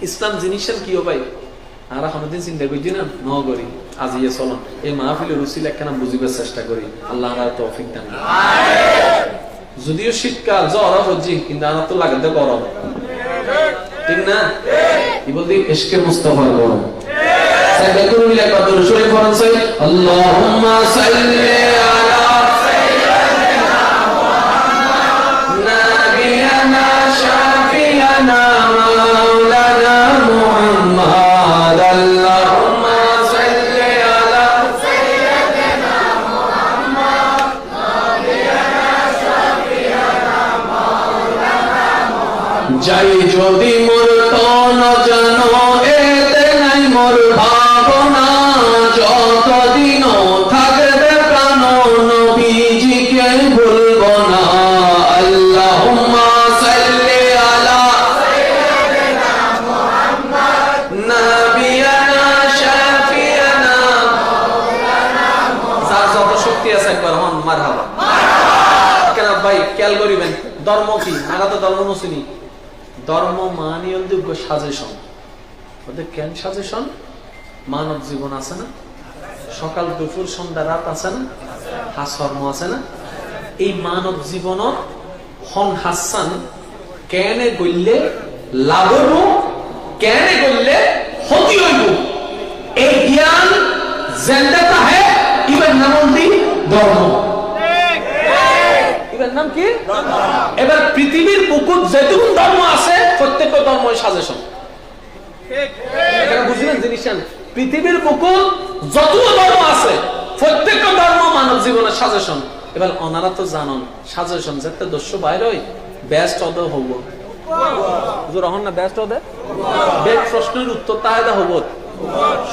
ইসলাম জিনিসের কি ভাই আর কোনদিন চিন্তা করছি না নগরী আজিয়ে চলন এই মাহফিলের রুসিল একখানা বুঝিবার চেষ্টা করি আল্লাহ তৌফিক দান করুন। যদিও শীতকাল জ্বর হচ্ছে কিন্তু আমার তো লাগাতে গরম ঠিক না কি বলতে ইশকে মুস্তাফার গরম আল্লাহুম্মা সাল্লি আলা সাইয়্যিদিনা মুহাম্মাদ নাবিয়ানা শাফিয়ানা মাওলানা মুহাম্মাদ আল্লাহুম্মা সাল্লি আলা সাইয়্যিদিনা মুহাম্মাদ নাবিয়ানা শাফিয়ানা মাওলানা মুহাম্মাদ যাই যদি মোর তো ন জানো এতে নাই মোর ভাবনা যতদিন থাকবে প্রাণ নবীজিকে ভুলবো না আল্লাহুম্মা সাল্লি আলা সাইয়্যিদিনা মুহাম্মাদ নাবিয়ানা শাফিয়ানা মাওলানা মুহাম্মাদ যত শক্তি আছে একবার হন মারহাবা কেন ভাই খেয়াল করিবেন ধর্ম কি আমরা তো ধর্ম নছিনি ধর্ম মানিয়ে যোগ্য সাজেশন ওদের কেন সাজেশন মানব জীবন আছে না সকাল দুপুর সন্ধ্যা রাত আছে না হাসর্ম আছে না এই মানব জীবন হন হাসান কেনে গইলে লাভ হইব কেনে গইলে ক্ষতি হইব এই জ্ঞান জেন্ডা তাহে ইবেন নামন্দি ধর্ম এবার নাম কি এবার পৃথিবীর বুকুত যেটুকু ধর্ম আছে প্রত্যেকটা ধর্মই সাজেশন ঠিক এটা বুঝলেন জিনিসটা পৃথিবীর বুকুত যতগুলো ধর্ম আছে প্রত্যেকটা ধর্ম মানব জীবনের সাজেশন এবার ওনারা তো জানেন সাজেশন যেতে দস্য বাইরে হই বেস্ট অদ হব জোর হন না বেস্ট অদে বেগ প্রশ্নের উত্তর তাহেদা হব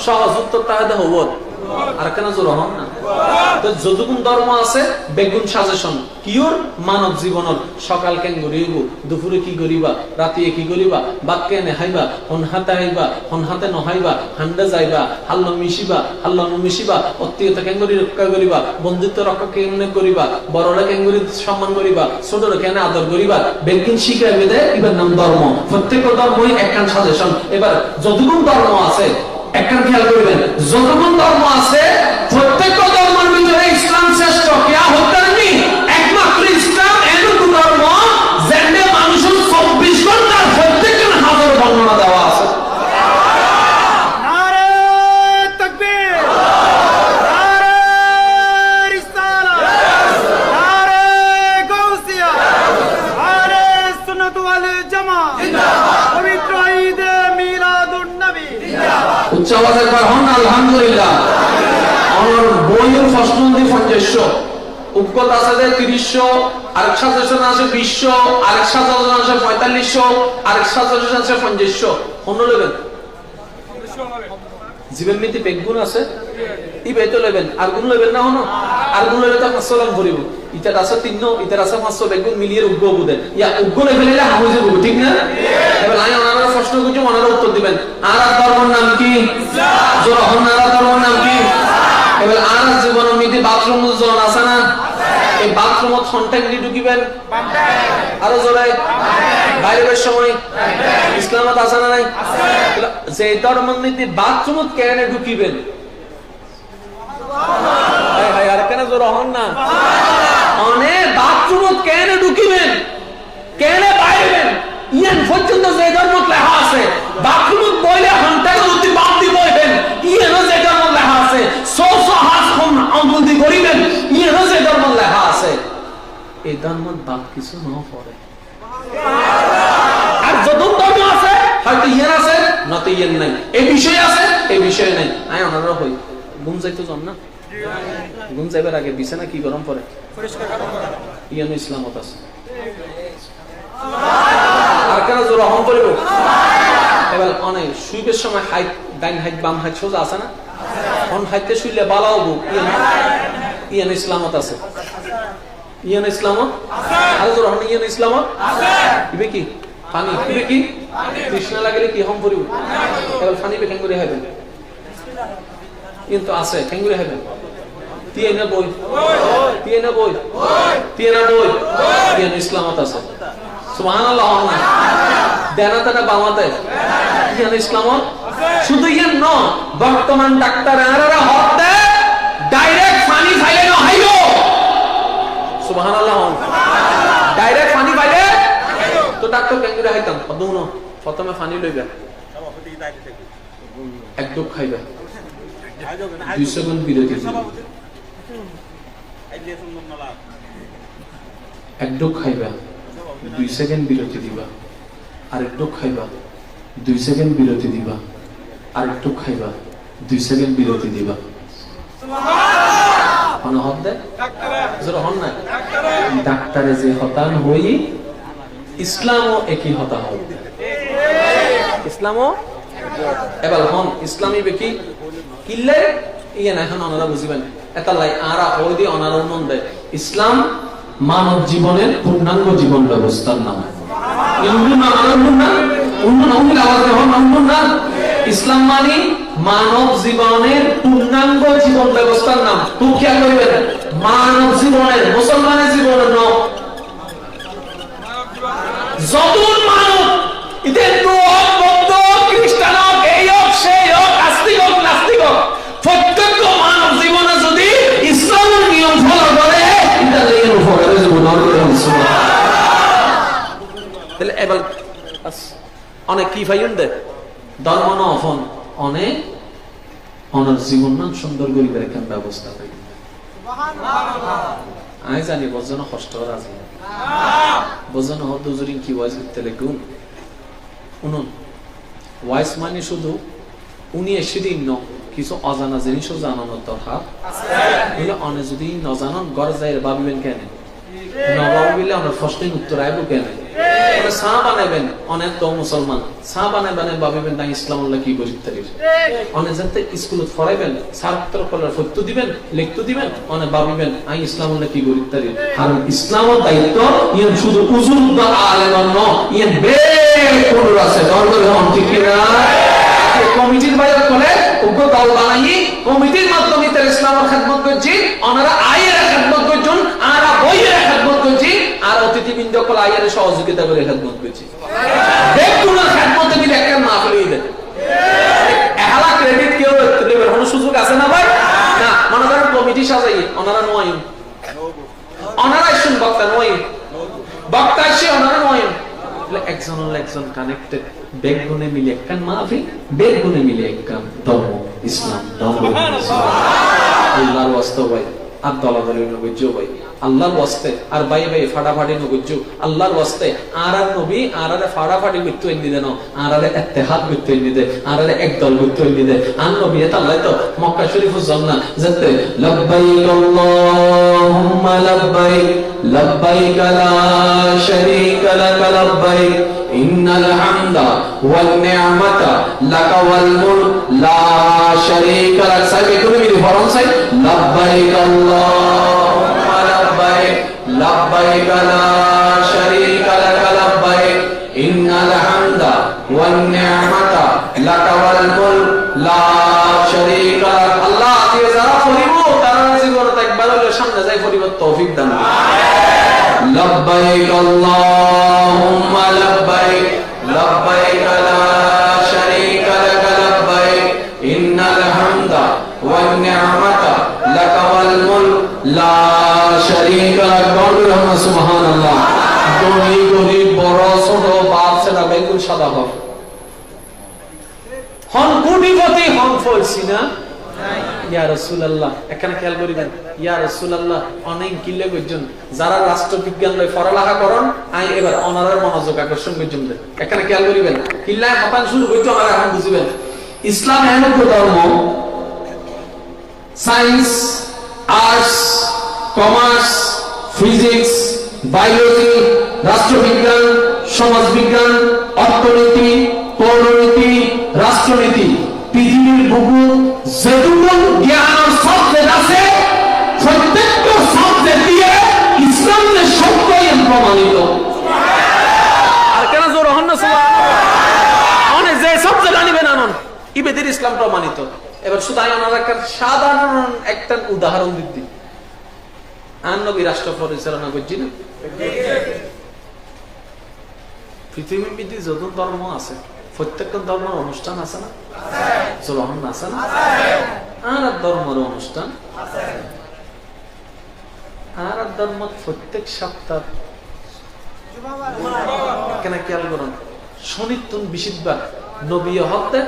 সহজ উত্তর তাহেদা হব আর কেন জোর হন না তো যতগুণ ধর্ম আছে বেগুন সাজেশন কিওর মানব জীবনের সকাল কেন গরিব দুপুরে কি করিবা রাতে কি করিবা বাদ কেনে হাইবা হন হাতে হাইবা হন হাতে নহাইবা হান্ডা যাইবা হাল্ল মিশিবা অত্মীয়তা কেন গরি রক্ষা করিবা বন্ধুত্ব রক্ষা কেমনে করিবা বড়রা কেন গরি সম্মান করিবা ছোটরা কেন আদর করিবা বেগুন শিখাইবে দে এবার নাম ধর্ম প্রত্যেক ধর্মই একখান সাজেশন এবার যতগুণ ধর্ম আছে একখান খেয়াল করবেন যতগুণ ধর্ম আছে প্রত্যেক ধর্মের ভিতরে ইসলাম শ্রেষ্ঠ কিয়া হতে নেই একমাত্র ইসলাম এরকম ধর্ম যেখানে মানুষের 24 ঘন্টার প্রত্যেকজন হাজার বর্ণনা দেওয়া আছে নারে তাকবীর নারে রিসালাত নারে গাউসিয়া নারে সুন্নাত ওয়াল জামাত জিন্দাবাদ পবিত্র ঈদ মিলাদুন নবী জিন্দাবাদ উচ্চ আওয়াজে একবার হন আলহামদুলিল্লাহ আমার বইয়ের প্রশ্ন দিয়ে 50 উপকত আছে যে 30 আরেক সাজেশন আছে 20 আরেক সাজেশন আছে 45 আরেক সাজেশন আছে 50 কোন লেভেল জীবন নীতি বেগুন আছে ই বেতো লেভেল আর গুণ লেভেল না হনো আর গুণ লেভেল তো 500 লাখ ভরিব ইটা আছে 3 ইটা আছে 500 বেগুন মিলিয়ে উগ্গ বুদেন ইয়া উগ্গ লেভেলে হামুজে বুব ঠিক না এবার আই ওনারা প্রশ্ন করছি ওনারা উত্তর দিবেন আর ধর্মের নাম কি ইসলাম জোর হন আর ধর্মের নাম কি এবার আর জীবনের নীতি বাথরুম জন আছে না এই বাথরুমত কন্টাক্ট দি ঢুকিবেন আরো জোরে বাইরের সময় ইসলামত আছে না নাই আছে যে ধর্মের নীতি বাথরুমত কেনে ঢুকিবেন সুবহানাল্লাহ হায় আর কেন জোর হন না অনেক বাথরুমত কেনে ঢুকিবেন কেনে বাইরেবেন ইয়ান পর্যন্ত যে ধর্মত লেখা আছে বাথরুমত বইলে ঘন্টা উঠি বাদ দি বইবেন ইয়ান যে ধর্ম লেখা আছে সোসো হাত কোন আঙ্গুল করিবেন ইয়ান যে ধর্ম লেখা আছে এই ধর্মত বাদ কিছু না পড়ে আর যত ধর্ম আছে হয়তো ইয়ান আছে নয়তো ইয়ান নাই এই বিষয় আছে এই বিষয় নাই আই ওনারা হই ঘুম যাইতো জন না ঘুম যাইবার আগে বিছানা কি গরম পড়ে পরিষ্কার গরম করা ইয়ান ইসলামত আছে আর কেন জোর হন করিব এবার অনেক শুইবের সময় হাইট ডাইন হাইট বাম হাইট সোজা আছে না হন হাইতে শুইলে বালা হবো ইয়ান ইসলামত আছে ইয়ান ইসলামত আছে আর জোর হন ইয়ান ইসলামত আছে ইবে কি পানি ইবে কি কৃষ্ণ লাগলে কি হম করিব এবার পানি বেখান করে হইবে কিন্তু আছে কেঙ্গুরে হইবে তিয়েনা বই ইয়ান ইসলামত আছে সুবহানাল্লাহ দেনা তেনা বামাতে নাকি ইসলাম শুধু ইয়ে ন বর্তমান ডাক্তার আরারা হতে ডাইরেক্ট পানি ফাইলে ন হাইলো সুবহানাল্লাহ ডাইরেক্ট পানি ফাইলে তো ডাক্তার কেঙ্গুরে হাইতাম কদুন প্রথমে পানি লইবা এক ডুব খাইবা 2 সেকেন্ড বিরতি এক ডুব খাইবা 2 সেকেন্ড বিরতি দিবা আরেক ডুব খাইবা 2 সেকেন্ড বিরতি দিবা আরেক ডুব খাইবা 2 সেকেন্ড বিরতি দিবা কোন হদ্দে জোর হন না ডাক্তারে যে হতান হই ইসলামও একই হতা হয় ইসলামও এবার হন ইসলামী বেকি কিল্লে ইয়ে না এখন ওনারা বুঝিবেন এটা লাই আরা ওই দিয়ে ওনারা মন দেয় ইসলাম মানব জীবনের পূর্ণাঙ্গ জীবন ব্যবস্থার নাম ইসলাম মানে মানব জীবনের পূর্ণাঙ্গ জীবন ব্যবস্থার নাম তো খেয়াল করবেন মানব জীবনের মুসলমানের জীবনের নাম যতন মানব ইতে বৌদ্ধ খ্রিস্টান হোক এই হোক সেই হোক আস্তিক হোক নাস্তিক হোক প্রত্যেক মানব জীবনে যদি ইসলামের নিয়ম ফলো করে এবার অনেক কি ফাইন দে ধর্ম না অফন অনেক অনার জীবন নাম সুন্দর গরিবের একটা ব্যবস্থা পাই আমি জানি বোঝানো কষ্ট আছে বোঝানো হতো জুরিং কি ওয়াইজ করতে লেগুন উনুন ওয়াইজ মানে শুধু উনি সেদিন ন কিছু অজানা জিনিসও জানানোর দরকার আছে অনেক যদি নজানান গড় যাই ভাবিবেন কেন নবাবিলে আমরা ফার্স্ট উত্তর আইব কেন চা বানাইবেন অনেক তো মুসলমান চা বানাইবেন ভাবিবেন না ইসলামুল্লাহ কি করি তারিখ অনেক জানতে স্কুলত পড়াইবেন ছাত্র কলার সত্য দিবেন লিখতে দিবেন অনেক ভাবিবেন আই ইসলামুল্লাহ কি করি তারিখ কারণ ইসলামের দায়িত্ব ইয়ান শুধু উজুর বা আলেমান ন ইয়ান বেকুল আছে দরকার হন ঠিক না কমিটির বাইরে করে উগ্র দল বানাই কমিটির মাধ্যমে তার ইসলামের খেদমত করছি ওনারা আয়ের খেদমত করছেন আর বইয়ের খেদমত করছি আর অতিথিবৃন্দ কল আয়ের সহযোগিতা করে খেদমত করছি দেখুন খেদমতে দিলে একটা না ফেলে দেন এহালা ক্রেডিট কেউ দেবে কোনো সুযোগ আছে না ভাই না মনে করেন কমিটি সাজাই ওনারা নয় ওনারা শুন বক্তা নয় বক্তা এসে ওনারা নয় একজন একজন কানেক্টেড বেগুনে মিলে একখান মাহফিল বেগুনে মিলে একখান ধর্ম ইসলাম ধর্ম আল্লাহর ওয়াস্তে ভাই আর দলাদলি নবীজ ভাই আল্লাহর ওয়াস্তে আর ভাই ভাই ফাটাফাটি নবীজ আল্লাহর ওয়াস্তে আর নবী আর ফাটাফাটি করতে এনে দেন আর ইত্তেহাদ করতে এনে দে আর একদল করতে এনে দে আর নবী এটা আল্লাহ তো মক্কা শরীফের জন্য যেতে লাব্বাইক আল্লাহুম্মা লাব্বাইক লাব্বাইক লা শারীকা লাক লাব্বাইক ইন্নাল হামদা ওয়ান নি'মাতা লাকা ওয়াল মুলক লা শারীকা লাক সাইবে তুমি কি ফরমান চাই লাব্বাইক আল্লাহুম্মা লাব্বাইক লাব্বাইক লা শারীকা লাক লাব্বাইক ইন্নাল হামদা ওয়ান নি'মাতা লাকা ওয়াল মুলক লা শারীকা লাক আল্লাহ দিয়ে যারা করিব তারা জীবনে একবার হলো সামনে যাই করিব তৌফিক দান لبيك اللهم لبيك لبيك لا شريك لك لبيك إن الحمد والنعمة لك والملك لا شريك لك سبحان الله ধনী গরিব বড় ছোট বাপ ছেলে বেগুন সাদা হোক হন কোটিপতি হন ফলছি না ইয়া রাসূলুল্লাহ এখানে খেয়াল করিবেন ইয়া রাসূলুল্লাহ অনেক কিল্লে গজন যারা রাষ্ট্রবিজ্ঞান লয় পড়ালেখা করেন আই এবার অনারের মনোযোগ আকর্ষণ গজন এখানে খেয়াল করিবেন কিল্লায় হতান শুরু হইতো আমরা এখন বুঝিবেন ইসলাম এমন ধর্ম science arts commerce physics biology রাষ্ট্রবিজ্ঞান সমাজবিজ্ঞান অর্থনীতি পৌরনীতি রাষ্ট্রনীতি পৃথিবীর ভূগোল যেটুকু জ্ঞান আর সাবজেক্ট আছে প্রত্যেকটা সাবজেক্ট দিয়ে ইসলামের সত্যই প্রমাণিত আর কেন জোর হন না সুবহানাল্লাহ অনেক যে সাবজেক্ট আনিবেন আনন ইবেদের ইসলাম প্রমাণিত এবার শুধু আনার একটা সাধারণ একটা উদাহরণ দিচ্ছি আর নবী রাষ্ট্র পরিচালনা করছি না পৃথিবীর মধ্যে যত ধর্ম আছে প্রত্যেকটা ধর্মের অনুষ্ঠান আছে না? জোরহন আছে না? আর ধর্মের অনুষ্ঠান আর ধর্ম প্রত্যেক সপ্তাহ কেন খেয়াল করুন, শনিতুন বিশিদবার নবী হতে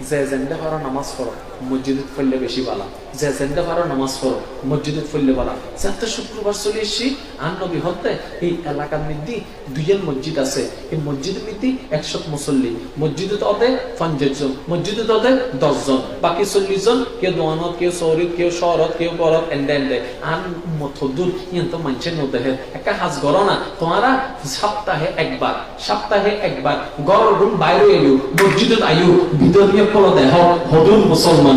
যে জেন্ডে পারো নামাজ পড়ো মসজিদে পড়লে বেশি ভালো, যে জেন্ডে পারো নামাজ পড়ো মসজিদে পড়লে ভালো। যাতে শুক্রবার চলে এসছি আর নবী হতে এই এলাকার মধ্যে দুইজন মসজিদ আছে, এই মসজিদের মধ্যে 100 মুসল্লি, মসজিদে ওদে 50 জন, মসজিদে ওদে 10 জন, বাকি 40 জন কেউ দোয়ানত, কেউ শহরত, কেউ শহরত, কেউ বরত এন্ডে এন্ডে। আর মতদুর তো মানুষের নদেহে একটা হাজ করো না, তোমারা সপ্তাহে একবার গড় রুম বাইরে এলো মসজিদে আয়ু ভিতর নিয়ে পড়ো দেহ হদুর মুসলমান।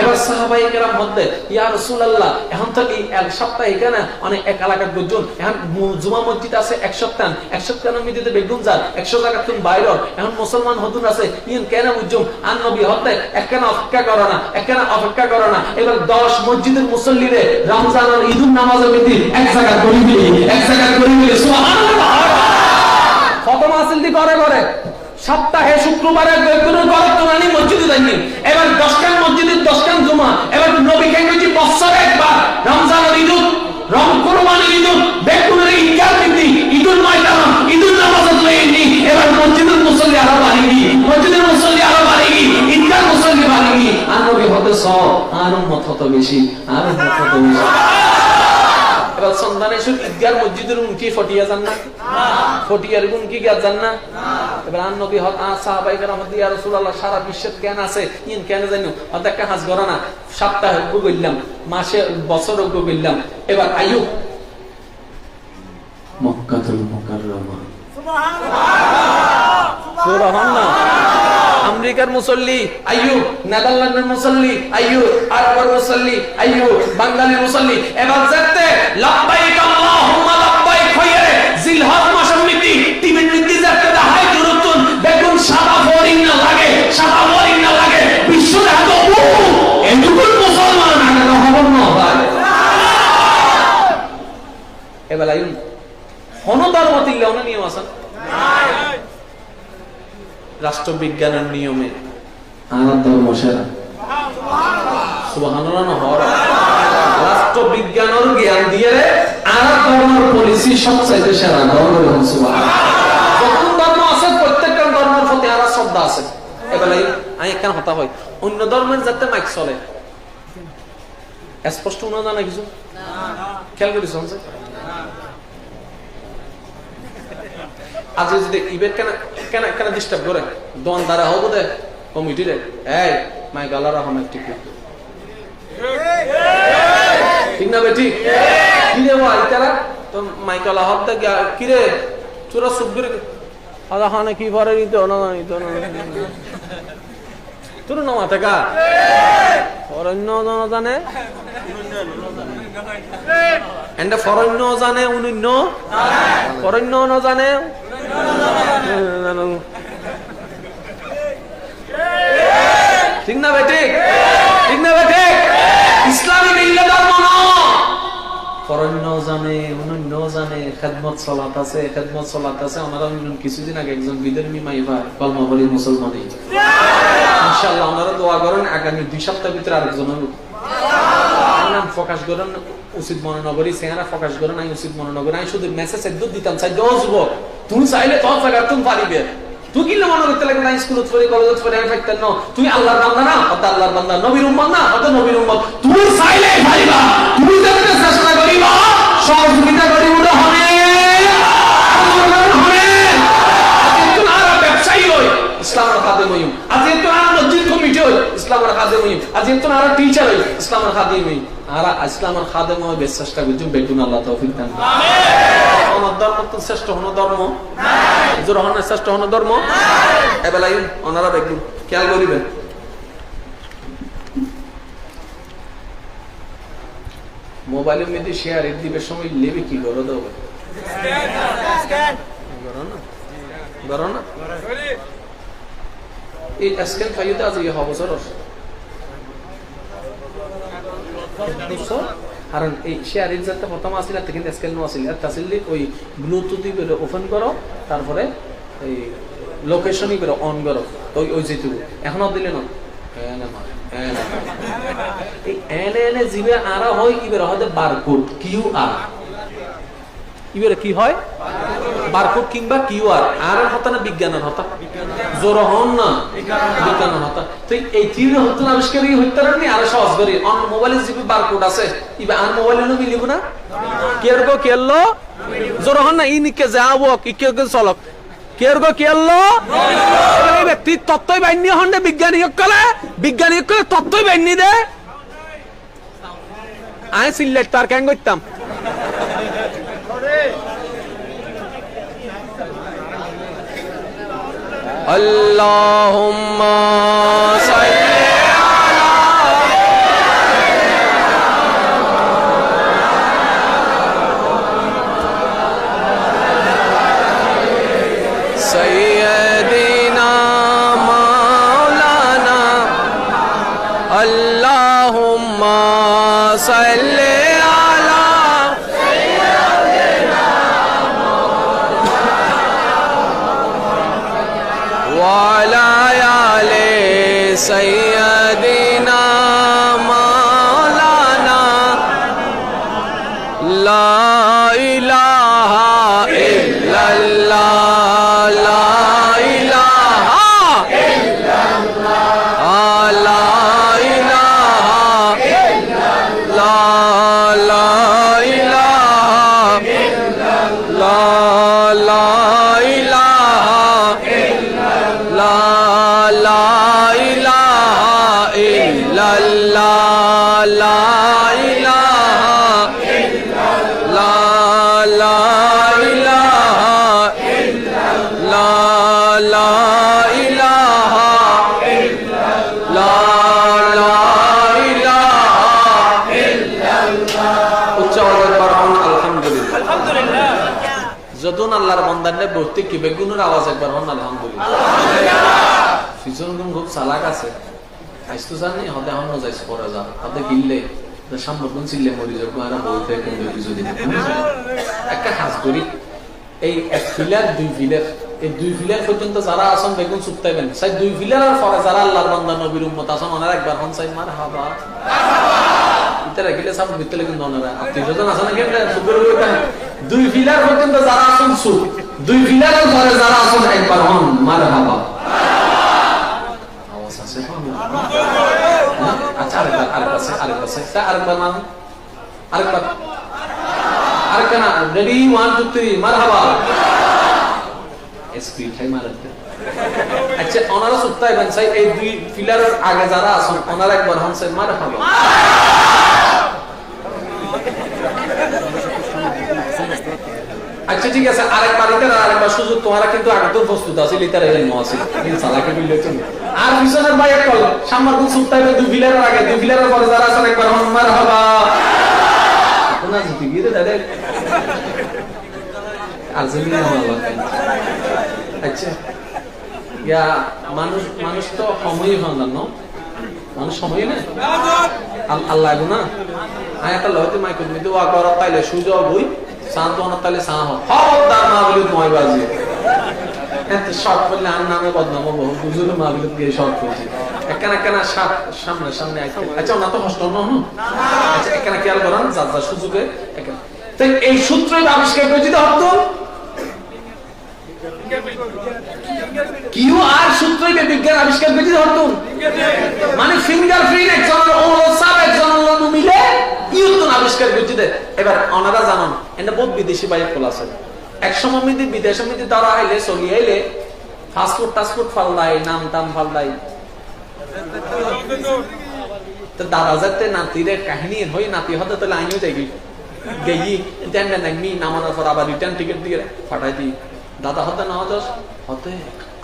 এবার সাহাবায়ে কেরাম মধ্যে ইয়া রাসূলুল্লাহ এখন তো এই এক সপ্তাহ এখানে অনেক এক এলাকার গুজন এখন জুমা মসজিদ আছে এক সপ্তাহ মধ্যে বেগুন যার 100 টাকা তুমি বাইরে এখন মুসলমান হদুর আছে ইন কেন বুঝুম আর নবী হতে একখানা অপেক্ষা করো না। এবার 10 মসজিদের মুসল্লিরে রমজান আর ঈদুন নামাজের মধ্যে এক জায়গা করিবি সুবহানাল্লাহ। খতম আসল দি করে সপ্তাহে শুক্রবারে মসজিদে যাইনি। এবার 10 মসজিদের 10 জুমা। এবার নবী কেঙ্গি বছরে একবার রমজান ঈদুল কোরবানি ঈদুল বেকুনের ঈদগাহ দিদি ঈদুল ময়দান ঈদুল নামাজত লইনি। এবার মসজিদের মুসল্লি আরো বাড়িনি, ঈদগাহ মুসল্লি বাড়িনি। আর নবী হতে আর উম্মত হত বেশি, এবার সন্ধানে ঈদগাহ মসজিদের উনকি ফটিয়া যান না, ফটিয়ার গুণ কি জ্ঞান জান না। এবার আর নবী সাহাবায়ে কেরাম ইয়া রাসূলুল্লাহ সারা বিশ্বের জ্ঞান আছে ইন কেন জানো অদেকা হাজ গরা না সপ্তাহে গইলাম মাসে বছর গইলাম। এবার আইয়ুব মক্কাতুল মুকাররমা সুবহানাল্লাহ আমেরিকার মুসল্লি আইয়ুব, নেদারল্যান্ডের মুসল্লি আইয়ুব, আরবের মুসল্লি আইয়ুব, বাঙালির মুসল্লি। এবার যেতে লাব্বাইক আল্লাহুম্মা লাব্বাইক হইয়ে জিলহজ মাসের মধ্যে টিভির মধ্যে যেতে দেখায় জরুরতুন বেগুন সাদা বোরিং না লাগে বিশ্ব দেখো এটুকুন মুসলমান আগে খবর না ভাই। এবার আইয়ুব কোন ধর্ম তিলে অন্য নিয়ম আছে নাই, রাষ্ট্রবিজ্ঞানের নিয়মে আর ধর্ম সেরা সুবহানাল্লাহ না হওয়ার রাষ্ট্রবিজ্ঞানের জ্ঞান দিয়ে আর ধর্মের পলিসি সবচাইতে সেরা ধর্ম সুবহানাল্লাহ। যত ধর্ম আছে প্রত্যেকটা ধর্মের প্রতি আর শ্রদ্ধা আছে। এবারে আমি এখানে হতা হয় অন্য ধর্মের যাতে মাইক চলে স্পষ্ট না জানা কিছু খেয়াল করিস আজ যদি ইবের কেন ডিস্টার্ব করে দোয়ান দ্বারা হবো দে কমিটি রে এই মাই গালার রহমান ঠিক না বেটি কি রে ভাই তারা তো মাইকালা হব দে কি রে চোরা সুবগির আদা খানে কি পারে নিতে না তোর না মাথা কা অরণ্য জানে এন্ড ফরণ্য জানে উনিন্য ফরণ্য না জানে ঠিক না বেটি ইসলামী মিল্লাত ধর্ম না ফরণ্য জানে উনিন্য জানে খেদমত সালাত আছে। আমরা কিছুদিন আগে একজন বিধর্মী মাইবা কলমা বলি মুসলমান ইনশাআল্লাহ আপনারা দোয়া করেন আগামী 2 সপ্তাহের ভিতরে আরেকজনের নাম প্রকাশ করেন উচিত মনে নগরী চেহারা প্রকাশ করেন আমি উচিত মনে নগরী আমি শুধু মেসেজ একদম দিতাম চাই যুব তুমি চাইলে তোর জায়গা তুমি পারিবে তুই কি মনে করতে লাগে না স্কুলত পড়ে কলেজত পড়ে আমি ফাইতেন না তুই আল্লাহর বান্দা না অত আল্লাহর বান্দা নবীর উম্মত না অত নবীর উম্মত তুমি চাইলে পারিবা তুমি যাতে চেষ্টা করিবা সহযোগিতা করি উড়ে হবে ব্যবসায়ী হই ইসলামের খাদেম হই আজ তো আর মসজিদ কমিটি হই ইসলামের খাদেম হই আজ তো আর টিচার হই ইসলামের খাদেম হই আর ইসলামের খাদেম হই বেশ চেষ্টা করছি বেগুন আল্লাহ তৌফিক দান আমিন। ধর্ম তো শ্রেষ্ঠ হন ধর্ম নাই জোর হন শ্রেষ্ঠ হন ধর্ম নাই এবেলাই ওনারা বেগুন খেয়াল করিবেন। মোবাইলের মধ্যে শেয়ার দিবের সময় লেবে কি করো দাও করো না এই স্ক্যান ফাইতে আছে ইয়ে হবছর কারণ এই শেয়ার যাতে প্রথম আসিল কিন্তু স্ক্যান নো আসিল একটা আসিল ওই ব্লুটুথ দিয়ে ওপেন করো তারপরে এই লোকেশনই বেরো অন করো ওই যেটুকু এখনো দিলে না এই এনে জিবে আরা হয় কি বেরো হয়তো বারকোড কিউআর ইবেরে কি হয় বারকোড কিংবা কিউআর আর হতা না বিজ্ঞানের হতা জোর হন না বিজ্ঞানের হতা তো এই থিওরি হতে আবিষ্কার হইতে পারেনি আর সহজ করি অন মোবাইলে জিবি বারকোড আছে ইবে আর মোবাইলে নো মিলিব না কেরগো কেললো জোর হন না ইনিকে যাবো কি কে চলক কেরগো কেললো এই ব্যক্তি তত্ত্বই বাইনি হন দে বিজ্ঞানী কলে তত্ত্বই বাইনি দে আই সিলেক্ট তার কেন করতাম আল্লাহুম্মা সাল্লি সাইয়্যিদিনা মাওলানা আল্লাহুম্মা সাল্লি سيدنا مولانا لا إله إلا الله لا إله إلا الله لا إله إلا الله لا إله إلا الله لا إله إلا الله لا যদুন আল্লাহর বান্দারে বলতে কি বেগুনের আওয়াজ একবার হন আলহামদুলিল্লাহ ফিজন খুব চালাক আছে আইসতো জানি হতে হন যাইস পরে যা হাতে গিললে সামনে চিল্লে মরি যাবো আর বলতে কিন্তু কিছুদিন একটা হাস করি এই এক ফিলার দুই ফিলার এই দুই ফিলার পর্যন্ত যারা আসন বেগুন চুপতাইবেন সাই দুই ফিলার আর পরে যারা আল্লাহর বান্দা নবীর উম্মত আসন ওনারা একবার হন চাই মার হাবা ইতারা গেলে সব ভিতরে কিন্তু ওনারা আত্মীয়স্বজন আসন কেন সুবের ওইখানে দুই ফিলার পর্যন্ত যারা আসন চুপ দুই ফিলার আর পরে যারা আসন একবার হন মার হাবা আওয়াজ আছে আচ্ছা আরেকবার মান আরেকবার না রেডি 1 2 3 মারহাবা স্পিড হাই মারতে আচ্ছা ওনারা সুত্তাই বানসাই এই দুই ফিলারের আগে যারা আছেন ওনারা একবার হানসে মারহাবা আচ্ছা ঠিক আছে আরেকবার সুযোগ তোমরা কিন্তু আগে তো প্রস্তুত আছে লিটার এই নো আছে তিন সালাকে বিল হচ্ছে আর পিছনের ভাই এক কল সামনে কোন সুত্তাই দুই ফিলারের আগে দুই ফিলারের পরে যারা আছেন একবার মারহাবা কোন জিতে গিয়ে দাদা আর্জেন্টিনা হলো আচ্ছা ইয়া মানুষ তো সময়ই হয় না মানুষ সময় না আল্লাহ গো না আয়াত লহতে মাইকে দিতে ওয়া কর তাইলে সুযোগ হই শান্ত না তাইলে সাহ খবরদার না বলি নয় বাজে এত শর্ট বললে আর নামে বদনাম বহু হুজুর মাহফিল গিয়ে শর্ট করছি একখানা সামনে আচ্ছা না তো হস্ত না আচ্ছা একখানা খেয়াল করেন যা সুযোগে তাই এই সূত্রের আবিষ্কার করে দিতে হতো কিউআর সূত্রের বিজ্ঞান আবিষ্কার করে দিতে হতো মানে ফিঙ্গারপ্রিন্ট একজনের ও সব একজনের লোক মিলে ইউতন আবিষ্কার করে দিতে এবার ওনারা জানেন এটা বহুত বিদেশি বাইক খোলা আছে এক সময় মিদি বিদেশে মিদি তারা আইলে চলি আইলে পাসপোর্ট ফালদাই নাম টাম ফালদাই তো দাদা যাতে নাতিরে কাহিনী হই নাতি হতে তাহলে আইনিও যাই গেই দেন মি নামানোর পর আবার রিটার্ন টিকিট দিয়ে পাঠাই দিই দাদা হতে না হতে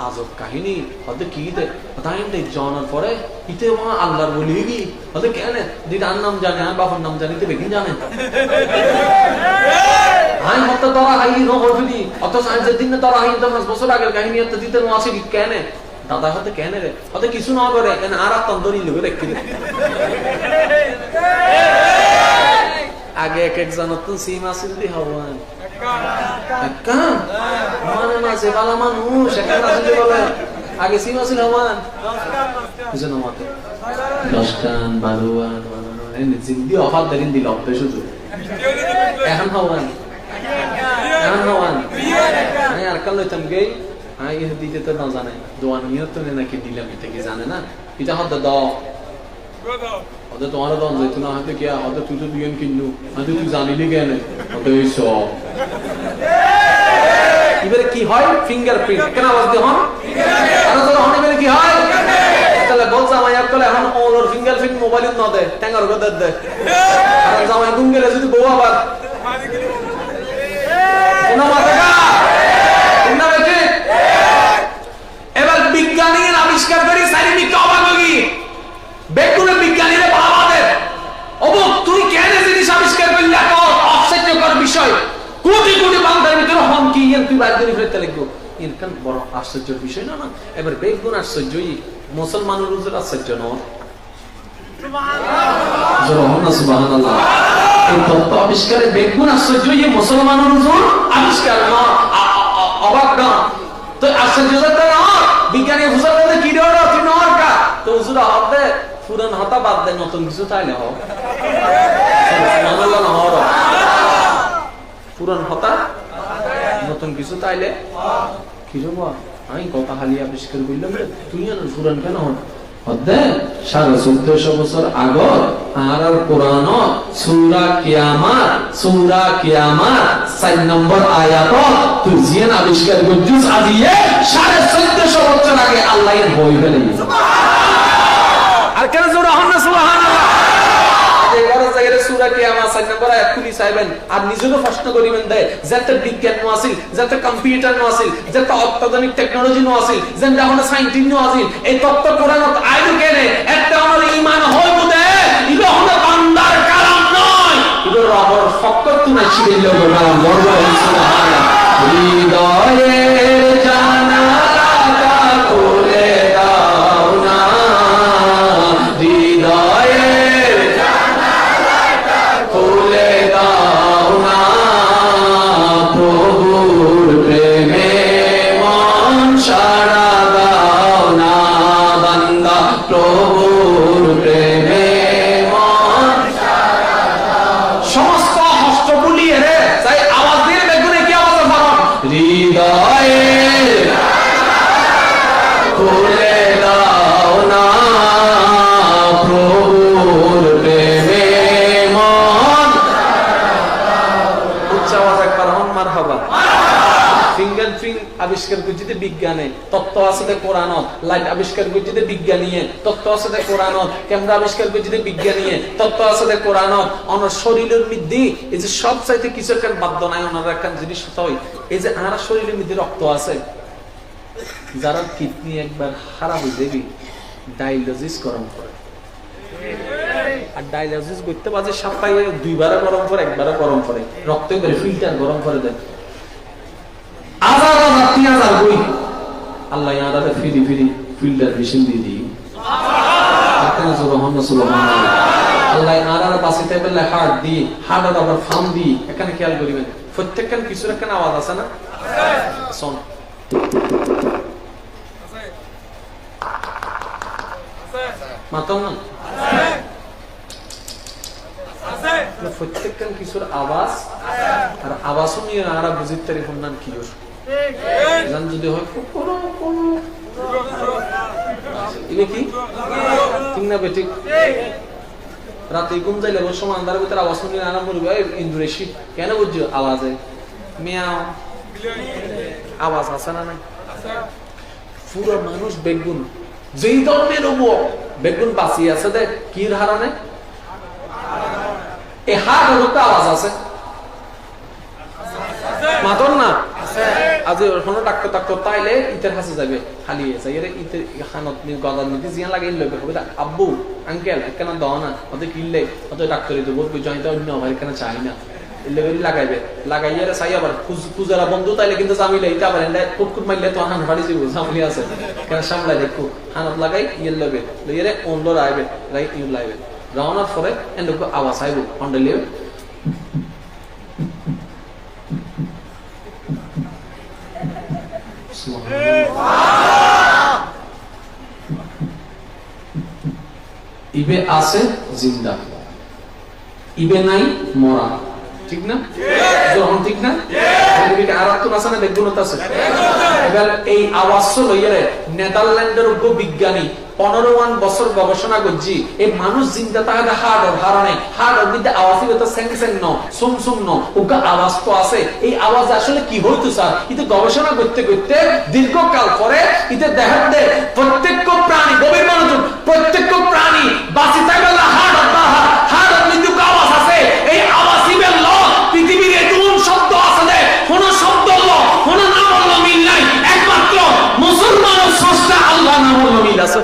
আজব কাহিনী হতে কি দে তাই জানার পরে ইতে আল্লাহর বলি কি হতে কেন দিদার নাম জানে আর বাবার নাম জানিতে বেগিন জানে হাই হতে তোরা হাই নো হইবি অত সাইজের দিন তোরা হাই 10 বছর আগের কাহিনী হতে দিতে নো আসি কেন দাদা হতে কেন রে হতে কিছু না করে কেন আর তন্দরি লগে রেখে দে আগে এক এক জানত তো সিম আসিল দি হওয়ান কান মানে মাঝে বালা মানুষ এখানে আসলে বলে আগে সিম আছিল হমান বুঝেন আমাকে 10 কান 12 আন এনে জিন্দি অফার দেন দিল অভ্যাস শুধু এখন হওয়ান আমি আর কাল লইতাম গে আই দিতে তো না জানে দোয়ান নিয়ত তো নাকি দিলাম এটা কি জানে না এটা হদ দাও ওদের তোমার দন যাইতো না হয়তো কি হয়তো তুই তো দুজন কিনলু হয়তো তুই জানিলি কেন হয়তো এই সব এবারে কি হয় ফিঙ্গারপ্রিন্ট কেন আওয়াজ দিয়ে হন আর তো হন এবারে কি হয় তাহলে বল জামাই আকলে এখন ওর ফিঙ্গারপ্রিন্ট মোবাইলে না দেয় ট্যাঙ্গার গদর দেয় আর জামাই গুঙ্গেলে যদি বউ আবার কোন মাথাকা কোন বেটে এবার বিজ্ঞানীর আবিষ্কারকারী সাইন্টিফিক অবাক হই বেকুনে বিজ্ঞানীরা বাবাদের অবক তুই কেন জিনিস আবিষ্কার করলি এত আশ্চর্যকর বিষয় কোটি কোটি বান্দার ভিতরে হন কি এর তুই বাইরে করে ফেলতে লাগবো এরকম বড় আশ্চর্যের বিষয় না না এবার বেগুন আশ্চর্যই মুসলমানের উপর আশ্চর্য নয় সুবহানাল্লাহ সুবহানাল্লাহ এই তত্ত্ব আবিষ্কারে বেগুন আশ্চর্যই মুসলমানের উপর আবিষ্কার না অবাক না তো আশ্চর্যতা না বিজ্ঞানী বুঝাতে কি দেওয়া তুই নর কা তো হুজুর হবে পুরান হতা বাদ দেন নতুন কিছু তাইলে হও সুবহানাল্লাহ না হও পুরান হতা নতুন কিছু তাইলে কি রব আমি কথা খালি আবিষ্কার করলাম তুই না পুরান কেন হন হদে 1450 বছর আগে আর কোরআন সূরা কিয়ামাত 4 নম্বর আয়াত তুই জিন আবিষ্কার করছিস আজিয়ে 1450 বছর আগে আল্লাহ এর বই ফেলে আর কেন জোরে হন না সুবহানাল্লাহ এই বড় জায়গায় সূরা কিয়ামাত 4 নম্বর আয়াত খুলি চাইবেন আর নিজেও প্রশ্ন করিবেন দেয় যাতে বিজ্ঞান নো আসিল যাতে কম্পিউটার নো আসিল যাতে অত্যাধুনিক টেকনোলজি নো আসিল যাতে আমরা সায়েন্টিফিক নো আসিল এই তত্ত্ব কোরআনত আইলো কেনে একটা আমার ঈমান হইব দে ইলো হলো বান্দার কালাম নয় ইলো রবের ফকর তুনা ছিল কালাম বড় সুবহানাল্লাহ হৃদয়ের জানালা খুলে দাও না হৃদয়ের জানালা খুলে দাও না প্রভুর প্রেমে মন সাড়া দাও না বান্দা প্রভুর প্রেমে মন সাড়া দাও সমস্ত হস্ত বুলিয়ে রে তাই আওয়াজ দিয়ে বেগুনে কি আওয়াজ হবে হৃদয়ের খুলে দাও না প্রভুর প্রেমে মন উচ্চ আওয়াজ একবার হন মারহাবা ফিঙ্গারপ্রিন্ট আবিষ্কার করতে বিজ্ঞানে তত্ত্ব আছে কোরআনত লাইট আবিষ্কার করতে বিজ্ঞানীয়ে তত্ত্ব আছে কোরআনত ক্যামেরা আবিষ্কার করতে বিজ্ঞানীয়ে তত্ত্ব আছে কোরআনত অনর শরীরের মধ্যে এই যে সব চাইতে কিছু একটা বাধ্য নাই ওনার একটা জিনিস হয় এই যে আর শরীরের মধ্যে রক্ত আছে যারা কিডনি একবার খারাপ হয়ে যাবে ডায়ালিসিস গরম করে আর ডায়ালিসিস করতে বাজে সপ্তাহে 2 বার গরম করে একবার গরম করে রক্ত করে ফিল্টার গরম করে দেয় আল্লাহ ইয়ারাতে ফিরি ফিল্টার মেশিন দিয়ে দিই সুবহানাল্লাহ আল্লাহ ইয়ারার বাসিতে বলে হার্ট দি হার্টের আবার ফার্ম দি এখানে খেয়াল করিবেন প্রত্যেকখান কিছুর একটা আওয়াজ আছে না শোন মাতম না প্রত্যেকখান কিছুর আওয়াজ আর আওয়াজ নিয়ে আমরা বুঝিতে পারি কোন নাম কি জান যদি হয় ইলে কি ঠিক না বেটি রাতে ঘুম যাইলে ওই সময় আন্ধারের ভিতরে আওয়াজ শুনে আরাম করবে ইন্দ্রেশি কেন বুঝছো আওয়াজে মিয়াও আওয়াজ আছে না নাই পুরো মানুষ বেগুন যেই ধরনের বেগুন বাঁচিয়ে আছে দেখ কি ধারণে এই হাড় হতে আওয়াজ আছে মাতন না আজ কোনো ডাক্তার ডাক্তার তাইলে ইতের কাছে যাবে খালি আছে এর ইতের খানত নি গদার নি জিয়া লাগাই লবে হবে আব্বু আঙ্কেল কেন দাও না ওদের কিনলে ওদের ডাক্তারই তো বলবে জয়টা অন্য হয় কেন চাই না এলেবেলি লাগাইবে লাগাইয়ারে চাই আবার পূজারা বন্ধু তাইলে কিন্তু জামিলে এটা আবার এন্ডা কুটকুট মারলে তো হান ফাড়ি যাবে জামিলে আছে কেন সামলাই দেখো হানত লাগাই ইয়ে লবে লইরে অন্ডর আইবে রাইট ইউ লাইবে রাউনার পরে এন্ড আওয়াজ আইবো অন্ডলে ইবে আছে জিন্দা, ইবে নাই মরা, ঠিক না? যখন ঠিক না আর তো আছে না, দেখুন আছে। এবার এই আওয়াজ লইয়ারে নেদারল্যান্ডের বিজ্ঞানী 15 বছর গবেষণা করছি এই মানুষ জিন্দা তাহলে হাড়ের হারানে হাড়ের মধ্যে আওয়াজ হইতো সেং সেং ন সুম সুম ন ওকা আওয়াজ তো আছে। এই আওয়াজ আসলে কি হইতো স্যার? এটা গবেষণা করতে করতে দীর্ঘকাল পরে এটা দেখাতে প্রত্যেক প্রাণী, গভীর মনোযোগ, প্রত্যেক প্রাণী বাঁচি থাকলে হাড়ের মধ্যে আওয়াজ আছে। এই আওয়াজ ইবেল ল পৃথিবীর এমন শব্দ আছে যে কোন শব্দ ল কোন নাম হলো মিল নাই, একমাত্র মুসলমান ও স্রষ্টা আল্লাহ নাম হলো মিল আছে।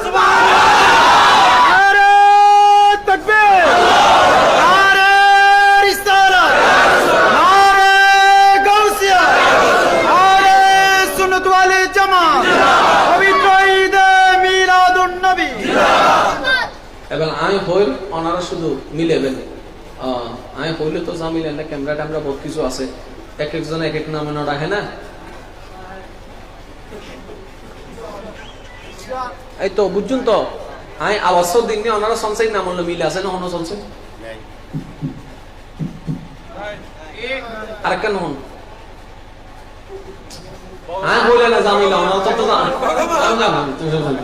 এবং আমি হইল ওনারা শুধু মিলেবেন, আমি হইলে তো যা মিলেন না, ক্যামেরা ট্যামেরা বহুত কিছু আছে, এক একজন এক এক নামে রাখে না। এই তো বুঝুন তো, আমি আওয়াজ দিন ওনারা সনসাই নাম হলো মিলে আছে না, অন্য সনসাই আর কেন হন হ্যাঁ হইলে না জামিলা ওনারা তো জানি।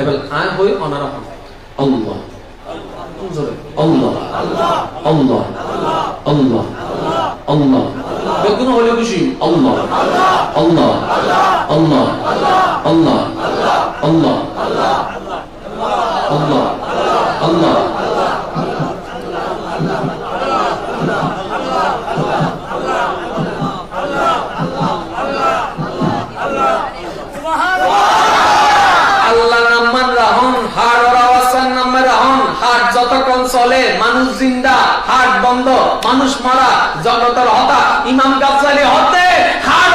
এবার আয় হই ওনারা হন আল্লাহ আল্লাহ আল্লাহ আল্লাহ আল্লাহ বেগুন হলে খুশি আল্লাহ আল্লাহ আল্লাহ আল্লাহ আল্লাহ আল্লাহ আল্লাহ যতক্ষণ চলে মানুষ জিন্দা, হাট বন্ধ, মানুষ মারা, জগতের হতা ইমাম গাজ্জালি হতে হাট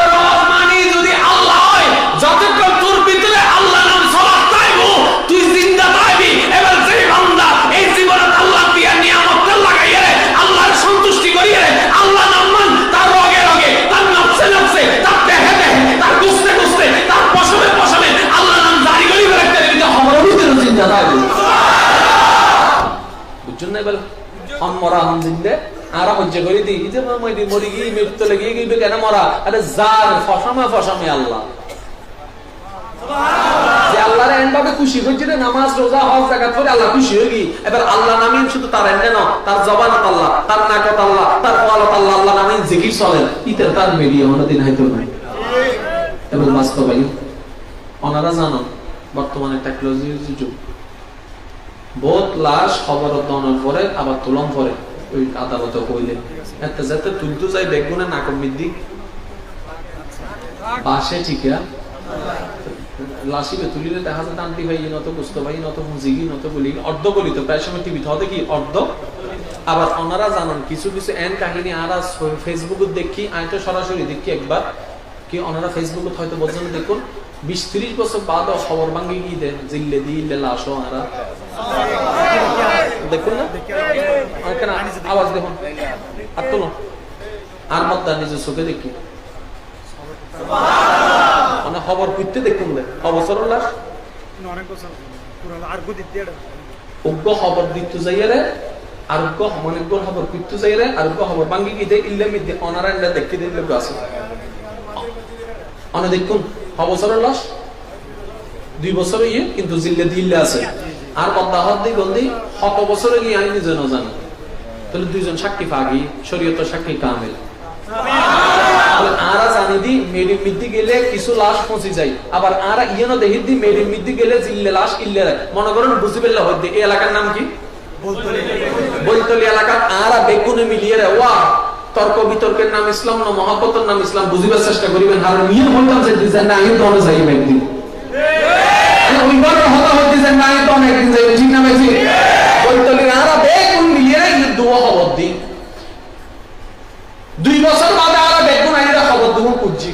মানি যদি আল্লাহ হয়, যতক্ষণ তোর ভিতরে আল্লাহ নাম সলাত পাইবো তুই জিন্দা পাইবি। এবার যে বান্দা এই জীবনে আল্লাহ দিয়া নিয়ামত লাগাইয়া রে আল্লাহর সন্তুষ্টি করিয়া রে আল্লাহ নাম মান, তার রগে রগে, তার নফসে নফসে, তার দেহে দেহে, তার গুস্তে গুস্তে, তার পশমে পশমে আল্লাহ নাম জারি করিবে রাখতে দিতে হবে ভিতরে জিন্দা পাইবো। মরা হন জিন্দে আর হজ্জ করে দিই যে মরি গিয়ে মৃত্যু লেগে গিয়ে কেন মরা? আরে যার ফসমে ফসমে আল্লাহ যে আল্লাহর এমনভাবে খুশি হচ্ছে যে নামাজ রোজা হজ যাকাত করে আল্লাহ খুশি হয়ে গিয়ে। এবার আল্লাহ নামে শুধু তার এমনি ন, তার জবানত আল্লাহ, তার নাকত আল্লাহ, তার কওয়ালত আল্লাহ, আল্লাহ নামে জিকির চলেন ইতের তার মিডিয়া কোনদিন হয়তো নাই। এবং বাস্তবায়ী ওনারা জানো বর্তমানে টেকনোলজির যুগ, বহুত লাশ খবর দানোর পরে আবার তুলন পরে ওই আদালতে কইলে এতে যেতে তুলতে যাই দেখবো না নাকম মিদ্দি পাশে ঠিকা লাশিবে তুলিলে দেখা যায় টানটি ভাই নত বুঝতে ভাই নত জিগি নত বলি অর্ধ গলিত প্রায় সময় টিভিতে হতে কি অর্ধ। আবার ওনারা জানান কিছু কিছু এন কাহিনী আর ফেসবুকে দেখি, আমি তো সরাসরি দেখি একবার কি ওনারা ফেসবুকে হয়তো বলছেন দেখুন 20-30 বছর বাদ খবর ভাঙ্গি গিয়ে দেন জিল্লে দিলে লাশো আরা দেখুন না আওয়াজ দেখুন আর তো আর মধ্যে নিজের চোখে দেখি মানে খবর খুঁজতে দেখুন অবসর লাশ অজ্ঞ খবর দিতে যাইয়ারে আরোগ্য অনেক খবর খুঁজতে যাইয়ারে আরোগ্য খবর ভাঙ্গি গিয়ে দেয় ইল্লে মিদ্দে ওনারা দেখতে দিলে আছে অনেক দেখুন অবসরের লাশ 2 বছর ইয়ে কিন্তু জিল্লে দিল্লে আছে। আর বন্দা হদ দি গলদি কত বছরে গিয়ে আমি নিজে না জানি, তাহলে দুইজন সাক্ষী পাগি শরীয়তের সাক্ষী কামিল আরা জানি দি মেডির মধ্যে গেলে কিছু লাশ পৌঁছে যায়, আবার আরা ইয়েনো দেখি দি মেডির মধ্যে গেলে জিল্লে লাশ ইল্লে মনে করেন বুঝি পেলে হদ এই এলাকার নাম কি বৈতলি এলাকার আরা বেগুনে মিলিয়ে রে ওয়া তর্ক বিতর্কের নাম ইসলাম না মহব্বতের নাম ইসলাম বুঝিবার চেষ্টা করিবেন। আর নিয়ে বলতাম যে ডিজাইন না আমি দনে যাই একদিন ওইবার হতা হতে যে না আমি দনে একদিন যাই ঠিক না বেশি বৈতলির আরা বেগুন মিলিয়ে রে দোয়া খবর দিই 2 বছর বাদে আরা বেগুন আইরা খবর দেবো খুঁজছি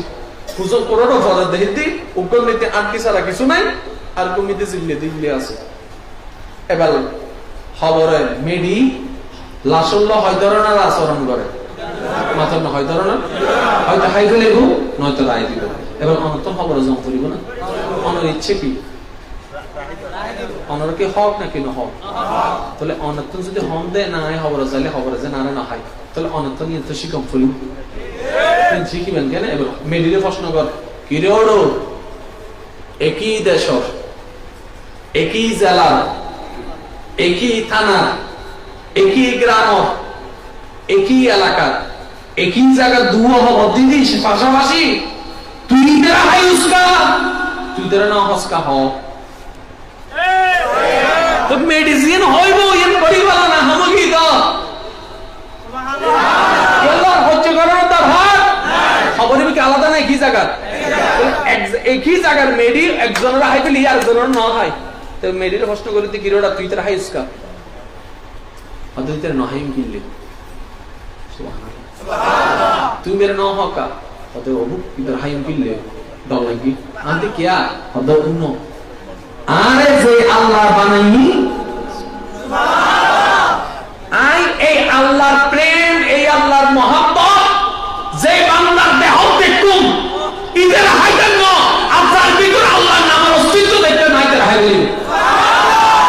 খুঁজো করোটো ফজর দেখি দি উগ্র নীতি আটকি ছাড়া কিছু নাই আর কমিতে জিল্লে দিল্লে আছে। এবার খবরে মেডি লাশল্য হয় ধরনের আচরণ করে মাথার না হয় ধরনের হয়তো হাই ফেলে নয়তো রায় দিব। এবার অনন্ত খবর জম করিব না, অনের ইচ্ছে কি অনরকে হক না কেন হক তাহলে অনর্থন যদি হম দেয় না হয় খবর যাইলে খবর যে না না হয় তাহলে অনর্থন নিয়ে তো শিকম ফুলি শিখিবেন কেন এবার মেডিলে প্রশ্ন কর কি রে ওড়ো একই দেশ একই জেলা একই থানা একই গ্রাম একই এলাকা একই জায়গা দুয়া হব দিদিস পাশাপাশি তুই তেরা হাই উসকা তুই তেরা না হসকা হ তো মেডিসিন হইব এর পরিবালা না হামগি দা আল্লাহ হচ্ছে করার তার হাত খবরে কি আলাদা না কি জায়গা একই জায়গার মেডি একজনের হাই পেলি আর একজনের না হয় তো মেডির প্রশ্ন করতে কি রোডা তুই তেরা হাই উসকা অদ্বৈতের না হাইম কিনলি সুবহানাল্লাহ তুই মেরে না হকা অত অবু ইধর হাইম কিনলে দল লাগি আনতে কিয়া অদ অন্য আরে যে আল্লাহ বানাইনি সুবহানাল্লাহ আই এই আল্লাহর প্রেম এই আল্লাহর মহব্বত যে বান্দার দেহ দেখুম ইধর হাইতেন না আপনার ভিতর আল্লাহর নামের অস্তিত্ব দেখতে নাইতে হাইলি সুবহানাল্লাহ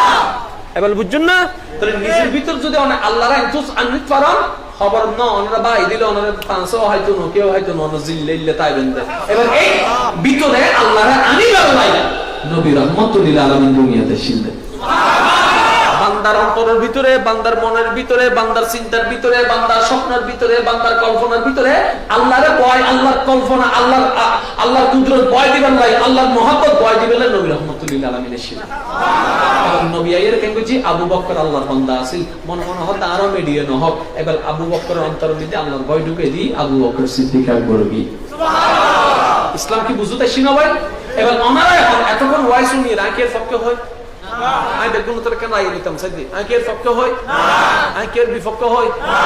এবার বুঝছেন না তাহলে নিজের ভিতর যদি অনেক আল্লাহর ইনতুস আননিত পারেন খবর না ওনারা বাই দিলে ওনারা 500 হয়তো না কেউ হয়তো না জিল্লাইলে তাইবেন এবার এই ভিতরে আল্লাহর আনিবার লাগে নবী রাহমাতুল লিল আলামিন দুনিয়াতে ছিলেন বান্দার অন্তরের ভিতরে বান্দার মনের ভিতরে বান্দার চিন্তার ভিতরে বান্দার স্বপ্নের ভিতরে বান্দার কল্পনার ভিতরে আল্লাহর ভয় আল্লাহর কল্পনা আল্লাহর কুদরত ভয় দিবেন ভাই আল্লাহর মহব্বত ভয় দিবেন নবী রাহমাতুল লিল আলামিনের ছিলেন নবী আয়ের কেন কইছি আবু বকর আল্লাহর বান্দা আছিল মনে মনে হত আরো মিডিয়ান হক এবার আবু বকরের অন্তরের ভিতরে আল্লাহর ভয় ঢুকে দি আবু বকর সিদ্দিক আকবর কি সুবহানাল্লাহ ইসলাম কি বুঝতে শিনা ভাই এবার ওনারা এখন এতক্ষণ ওয়াইস শুনি রাকের পক্ষে হয় না আই দেখুন তোর কেন আই নিতাম সাদি আই কের পক্ষে হয় না আই কের বিপক্ষে হয় না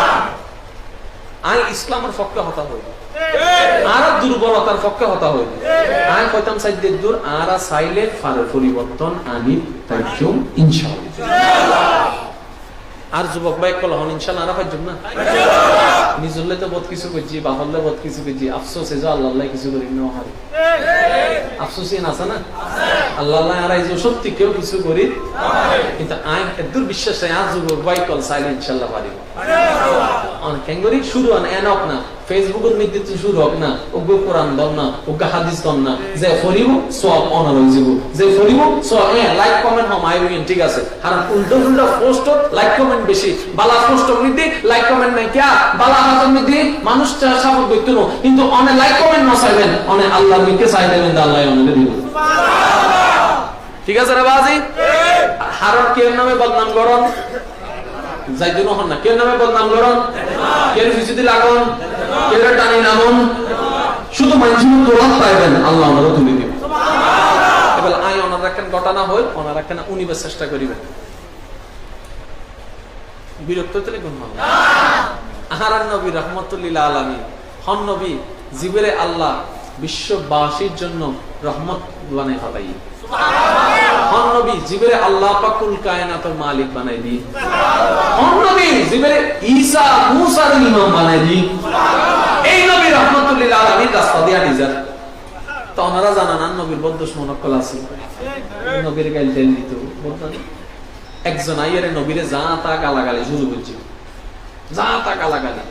আই ইসলামের পক্ষে হতা হয় আর দুর্বলতার পক্ষে হতা হয় আই কইতাম সাদি দূর আর চাইলে ফারের পরিবর্তন আনি তাইছুম ইনশাআল্লাহ আর যুবক ভাই কল হন ইনশাআল্লাহ আর পাইছুম না ইনশাআল্লাহ নিজলে তো বহুত কিছু কইছি বাহলে বহুত কিছু কইছি আফসোস যে আল্লাহ আল্লাহ কিছু করি না হয় আফসোস এন আছে না আল্লাহ আল্লাহ আর আইজো সত্যি কেউ কিছু করি কিন্তু আই এদুর বিশ্বাস আজ যুবক ভাই কল চাইলে ইনশাআল্লাহ পারিব অন কেঙ্গরি শুরু অন এনক না ফেসবুকের মধ্যে তো শুরু হোক না ওগো কোরআন দন না ওগো হাদিস দন না যে ফরিব সব অনার হই যাব যে ফরিব সব লাইক কমেন্ট হম আইবেন ঠিক আছে কারণ উল্টো উল্টো পোস্ট লাইক কমেন্ট বেশি বালা পোস্ট মধ্যে লাইক কমেন্ট নাই কিয়া বালা হাজার মধ্যে মানুষ সাপোর্ট করতে না কিন্তু অনে লাইক কমেন্ট না চাইবেন অনে আল্লাহর মিকে চাই দেবেন আল্লাহ অনে দিব সুবহানাল্লাহ ঠিক আছে রে বাজি হারন কে নামে বদনাম করন যাইদুন হন না কে নামে বদনাম করন কে ফিসিদি লাগুন কে টানি নামুন শুধু মানুষের তোলাত পাইবেন আল্লাহ ওনারা তুলে দিবেন সুবহানাল্লাহ এবার আই ওনার রাখেন ঘটনা হই ওনার রাখেন উনিবার চেষ্টা করিবেন বিরক্ত হতে কোন না আহারান নবী রাহমাতুল লিল আলামিন হন নবী জিবরে আল্লাহ বিশ্ববাসীর জন্য রহমত বানাই হতাই সুবহানাল্লাহ হন নবী জিবরে আল্লাহ পাকুল কায়নাতের মালিক বানাই দি সুবহানাল্লাহ হন নবী জিবরে ঈসা মুসার ইমাম বানাই দি সুবহানাল্লাহ এই নবী রাহমাতুল লিল আলামিন রাস্তা দিয়া নিজার তো ওনারা জানান নবীর বদ দুশমন কল আছে নবীর গাইল দেন দিত বলতেন একজন আইয়ারে নবীরে যা তা গালাগালি শুরু করছে যা তা গালাগালি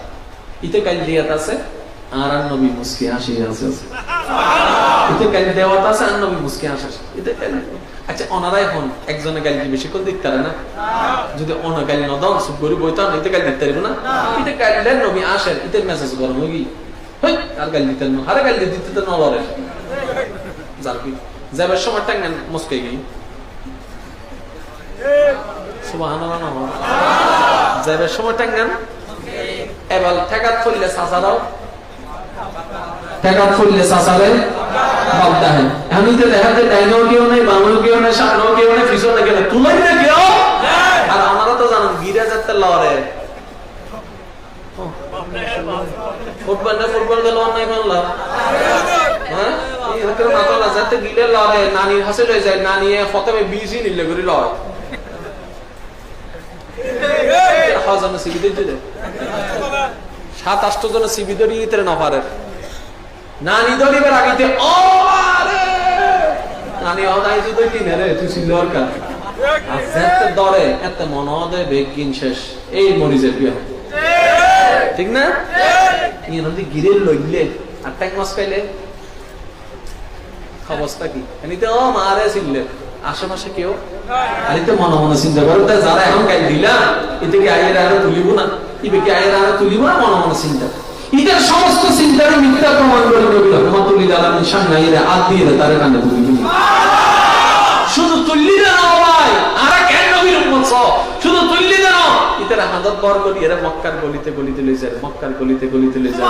ইতে গাইল দিয়াত আছে আর নবী মুস্কি হাসি আছে সুবহানাল্লাহ ইতে গাইল দেওয়াত আছে আর নবী মুস্কি হাসি ইতে আচ্ছা ওনারাই হন একজনে গাইল দিবে বেশি কোন দিক তারা না যদি অন্য গাইল না দাও সব গরি বইতা না ইতে গাইল দিতে পারবে না ইতে গাইল দেন নবী আসেন ইতে মেসেজ করো নবী হই আর গাইল দিতে না আরে গাইল দিতে তো না লরে জারবি যাবার সময় টাঙ্গান মুস্কি গই সুবহানাল্লাহ না যাবার সময় টাঙ্গান এবার ঠেকাত ফুললে সাসা দাও ঠেকাত ফুললে সাসারে বাবদা है আমি তো দেখাতে ডাইনো কেউ নাই বামও কেউ নাই সামনে কেউ নাই পিছনে কেউ নাই তুলাই না কেউ আর আমরা তো জানেন গিরা যেতে লরে ফুটবল গেল নাই বাংলা হ্যাঁ এই হতে না তো যেতে গিলে লরে নানির হাসে লই যায় নানিয়ে ফতমে বিজি নিলে করি লয় হাজার সিবি দিতে 7-8 জন সিবি দড়িতে না পারে নানি দড়িবার আগেতে ও আরে নানি ওদাই যদি কিনে রে তুই সিলর কা আর যেতে দরে এতে মনদে বেগিন শেষ এই মরিজের বিয়ে ঠিক না ইয়ে নদী গিরে লইলে আর ট্যাং মাছ খাইলে অবস্থা কি এমনিতে ও মারে ছিললে আশেপাশে কেউ আর এতে মনে মনে চিন্তা করো যারা এখন গাই দিলাম এতে কি আয়ের আরো তুলিব না ইবে কি আয়ের আরো তুলিব না মনে মনে চিন্তা এটার সমস্ত চিন্তার মিথ্যা প্রমাণ করে নবী রহমাতুল্লিল আলামিন সামনে আইরে হাত দিয়ে তারে কানে তুলিব শুধু তুললি না ভাই আর কেন নবীর উম্মত শুধু তুললি না ইতারা হাজার বর্গ দিয়ে মক্কার গলিতে গলিতে লই যায় মক্কার গলিতে গলিতে লই যায়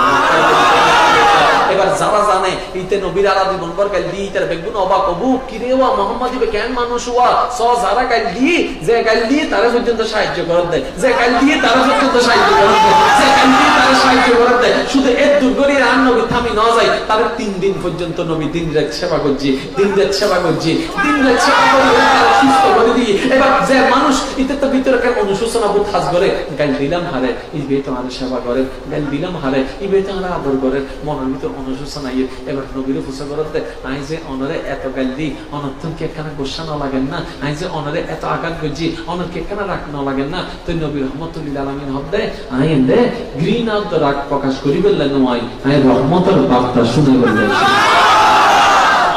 এবার যারা জানে ইতে নবীর আলা জীবন বর গাল দি ইতার বেগুন অবাক হবু কি রে ওয়া মুহাম্মদ ইবে কেন মানুষ ওয়া স যারা গাল দি যে গাল দি তারা পর্যন্ত সাহায্য করে দেয় যে গাল দি তারা পর্যন্ত সাহায্য করে দেয় যে গাল দি তারা সাহায্য করে দেয় শুধু এত দুর্গরি আর নবী থামি না যায় তার 3 দিন পর্যন্ত নবী দিন রাত সেবা করজি দিন রাত সেবা করজি দিন রাত সেবা করে তারা সুস্থ করে দি এবার যে মানুষ ইতে তো ভিতরে কেন অনুশোচনা বোধ হাজ করে গাল দিলাম হারে ইবে তো আর সেবা করে গাল দিলাম হারে ইবে তো আর আদর করে মনের ভিতর অনুশোচনা ইয়ে এবার নবীর ফুসা করতে আই যে অনরে এত গাল দি অনর্থন কে কেন গোসা না লাগেন না আই যে অনরে এত আঘাত করছি অনর কে কেন রাখ না লাগেন না তো নবী রহমতুল্লিল আলামিন হদ্দে আই এন্ডে গ্রিন আউট দ্য রাগ প্রকাশ করি বললেন নয় আই রহমতের বার্তা শুনে বললেন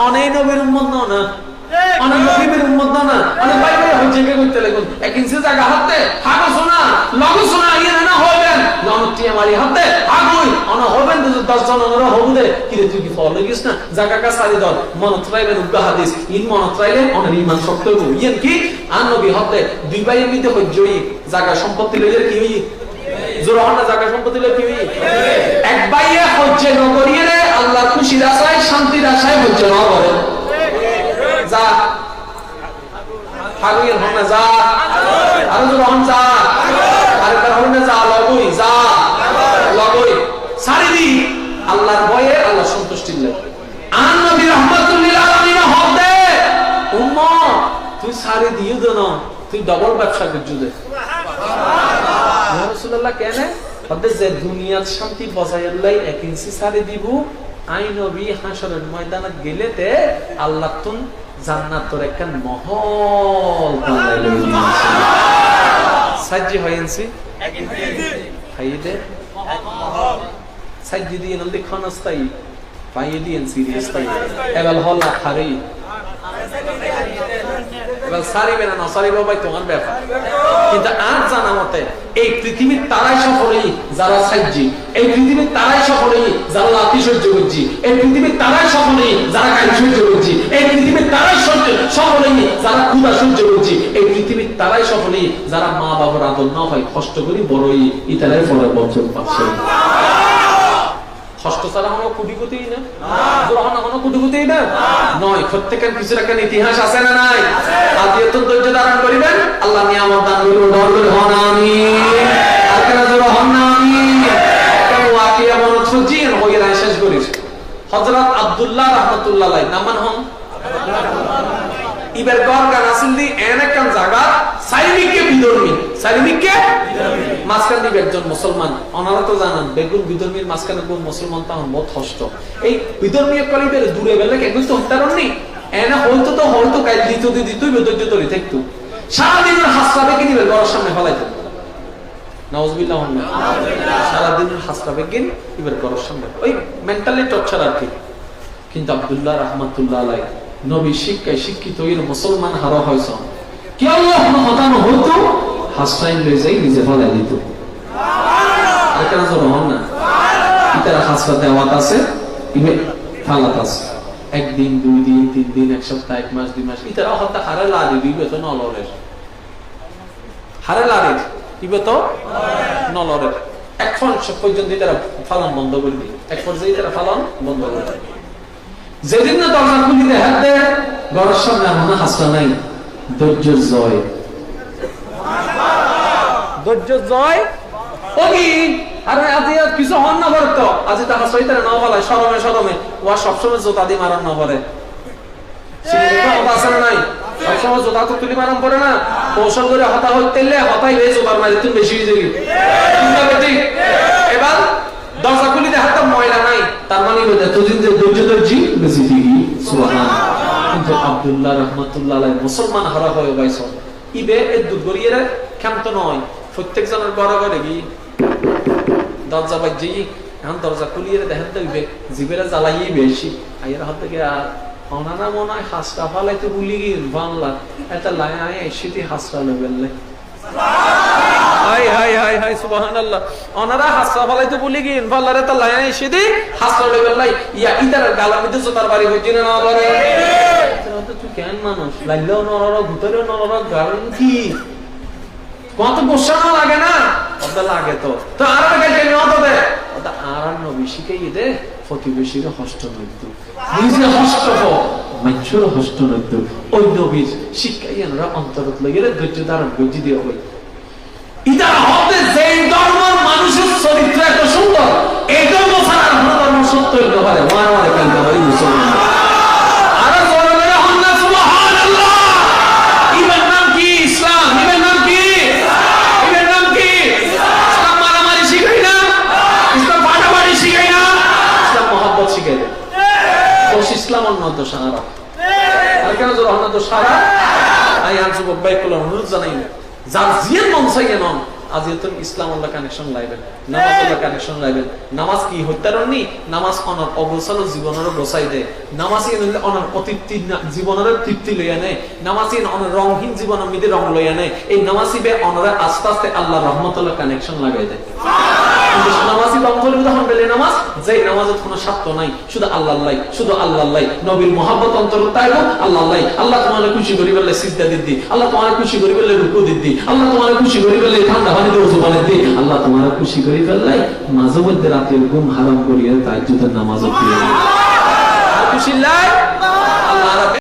অনেক নবীর উম্মত না অনেক নবীর উম্মত না অনেক ভাই ভাই হচ্ছে কে করতে লাগুন এক ইঞ্চি জায়গা হাতে হাগো শোনা লগো শোনা ইয়ে না হবেন লনটি আমারি হাতে হাগুই অন হবেন 10 জন অনরা হবুদে কি রে তুই কি ফল লাগিস না জায়গা কা সারি দল মনত রাইলে রূপা হাদিস ইন মনত রাইলে অনের ঈমান শক্ত হইব ইয়েন কি আর নবী হাতে দুই ভাইয়ের মধ্যে হজ্জই জায়গা সম্পত্তি লইলে কি হই জোরানা জায়গা সম্পত্তি লইলে কি হই এক ভাইয়ে হজ্জে নগরিয়ে রে আল্লাহর খুশির আশায় শান্তির আশায় হজ্জে না করে যা হাগুইয়ের হনা যা আর জোরান যা আর তার হনা যা লগই যা লগই সারি দি আল্লাহর ভয়ে আল্লাহ সন্তুষ্টির লাগে আর নবী রহমাতুল্লিল আলামিন হবে উম্মত তুই সারি দিও দেন তুই ডবল ব্যবসা করছিস সুবহানাল্লাহ ইয়া রাসূলুল্লাহ কেন হদে যে দুনিয়ার শান্তি বজায় আল্লাহ এক ইঞ্চি সারি দিব আই নবী হাসরের ময়দানে গেলেতে আল্লাহ তুন জান্নাতের একটা মহল বানাইলো সাজ্জি হইনসি এক ইঞ্চি ফাইদে মহল সাজ্জি দিয়ে নন্দি খানস্তাই ফাইদি এন সিরিয়াস তাই এবাল হলা খারি এবাল সারি বেনা না সারি বাবাই তোমার ব্যাপার কিন্তু আর জানা মতে এই পৃথিবীর তারাই সফলই যারা সাজ্জি এই পৃথিবীর তারাই সফলই যারা লাতি সহ্য করছি এই পৃথিবীর তারাই সফলই যারা কাজ সহ্য করছি এই পৃথিবীর তারাই সফলই যারা ক্ষুধা সহ্য করছি এই পৃথিবীর তারাই সফলই যারা মা বাবার আদর না হয় কষ্ট করি বড়ই ইতারাই ফলে বঞ্চন পাচ্ছে ষষ্ঠ সারা হলো কুটিকুতিই না জোরানা হলো কুটিকুতিই না নয় প্রত্যেকের কিছু একটা ইতিহাস আছে না নাই আজ এত ধৈর্য ধারণ করিবেন আল্লাহ নিয়ামত দান করুন ডর করে হন আমিন আর কেন জোর হন আমিন কেন ওয়াকিয়া মনত সুজিন হইরা শেষ করিস হযরত আব্দুল্লাহ রাহমাতুল্লাহ আলাইহি নামান হন ইবের গর গান আসলি এনেকান জায়গা সাইমিকে বিধর্মী সাইমিকে মাসকান দিবে একজন মুসলমান ওনারা তো জানেন বেগুন বিধর্মীর মাসকানে কোন মুসলমান তাহন বহুত কষ্ট এই বিধর্মীয় কলিবের দূরে গেলে কেগুন তো হতারন নি এনা হয়তো কাল দিতই বেদজ্য তরি থাকতো সারা দিনের হাসরাবে কি দিবে গরের সামনে ফলাইতে নাউজুবিল্লাহ সারা দিনের হাসরাবে কি ইবের গরের সামনে ওই মেন্টালি টর্চার আর কি কিন্তু আব্দুল্লাহ রাহমাতুল্লাহ আলাইহি নবী শিক্ষায় শিক্ষিত হইল মুসলমান হারা হয়েছ কি আল্লাহ হতানো হইতো হাসরাইন লই যাই নিজে ফলাই দিত আর কেন জোর হন না ইতারা হাসরা দেওয়াত আছে ইবে ফালাত আছে একদিন দুই দিন তিন দিন এক সপ্তাহ এক মাস দুই মাস ইতারা হত্যা হারে লাগে দিবে তো নলরের হারে লাগে দিবে তো নলরের এখন সব পর্যন্ত ইতারা ফালান বন্ধ করে দিই এক পর্যায়ে ইতারা ফালান বন্ধ করে দিই যেদিন না দরজা খুলিতে হাত দেয় ঘরের সামনে মনে হাসা নাই ধৈর্যের জয় ধৈর্যের জয় ওই আরে আজি কিছু হন না বলত আজি তা হাসাইতে না বলাই শরমে ওয়া সবসময় জোতা দি মারান না করে সিনেমা আছে নাই সবসময় জোতা তো তুলি মারান পড়ে না কৌশল করে হতা হইতেলে হতাই হয়ে জোতার মারি তুমি বেশি হয়ে যাবি ঠিক এবার দরজা খুলিতে হাত ময়লা নাই তার মানে তুদিন যে ধৈর্য ধৈর্য বেশি ঠিকই সুবহানাল্লাহ আব্দুল্লাহ রাহমাতুল্লাহ আলাইহি মুসলমান হারা হয়ে গাইছো ইবে এ দুগরিয়ের ক্ষমতা নয় প্রত্যেক জনের ঘরে ঘরে গি দরজা বাজে এখন দরজা খুলিয়ে দেখেন তো ইবে জিবেরা জ্বালাইয়ে বেশি আইয়ার হাত থেকে অনারা মনে হয় হাসটা ফালাইতে ভুলি গিয়ে বাংলা এটা লাই আয় এসেটি হাসটা লেবেললে হাই হাই হাই হাই সুবহানাল্লাহ অনারা হাসটা ফালাইতে ভুলি গিয়ে বাংলারে তা লাই এসেটি হাসটা লেবেললাই ইয়া ইদার গালামিতে জোতার বাড়ি হইছে না বারে এটা তো তুই কেন মানুষ লাইলেও নরর ভিতরে নরর গালন কি কত গোসা লাগে না ওটা লাগে তো তো আর আগে কেন অত দে ওটা আর নবী শিখাই দে প্রতিবেশীর হস্ত নইতো নিজে হস্ত হো মানুষের হস্ত নইতো ওই নবীর শিখাই আমরা অন্তরত লাগিয়ে ধৈর্য ধারণ করতে দিয়ে হই এটা হতে যেই ধর্মের মানুষের চরিত্র এত সুন্দর এই ধর্ম ছাড়া আর কোনো ধর্ম সত্য হইতে পারে মানবারে কালকে পারি মুসলমান আর জোরে লাগে হন্না সুবহানাল্লাহ ইবার নাম কি ইসলাম ইবার নাম কি ইবার নাম কি ইসলাম মারামারি শিখাই না ইসলাম ফাটাফাটি শিখাই না ইসলাম মহব্বত শিখাই দেয় ইসলাম অন্যত সারা আর কেন জোর অন্যত সারা আই আর যুবক ভাই কোন অনুরোধ জানাই না যার জিয়ান মন চাইয়ে নন আজ এত ইসলাম আল্লাহ কানেকশন লাইবেন নামাজ আল্লাহ কানেকশন লাইবেন নামাজ কি হত্যারণনি নামাজ অনর অবসল জীবনের বসাই দেয় নামাজ অনর অতৃপ্তি জীবনের তৃপ্তি লইয়া নেয় নামাজ অনর রংহীন জীবনের মধ্যে রং লইয়া নেয় এই নামাজি বে অনরে আস্তে আস্তে আল্লাহ রহমতুল্লাহ কানেকশন লাগাই দেয় নামাজি বন্ধুর উদাহরণ পেলে নামাজ যে নামাজের কোনো স্বার্থ নাই শুধু আল্লাহ শুধু আল্লাহ নবীর মহব্বত অন্তরত আইব আল্লাহ আল্লাহ তোমার খুশি করি বললে সিজদা দিদি আল্লাহ তোমার খুশি করি বললে রুকু দিদি আল্লাহ তোমার খুশি করি বললে ঠান্ডা পানি দিয়ে ওযু বানাই দি আল্লাহ তোমার খুশি করি বললে মাঝে মধ্যে রাতে ঘুম হারাম করিয়ে তাহাজ্জুদের নামাজও পড়িয়ে খুশি লাই আল্লাহ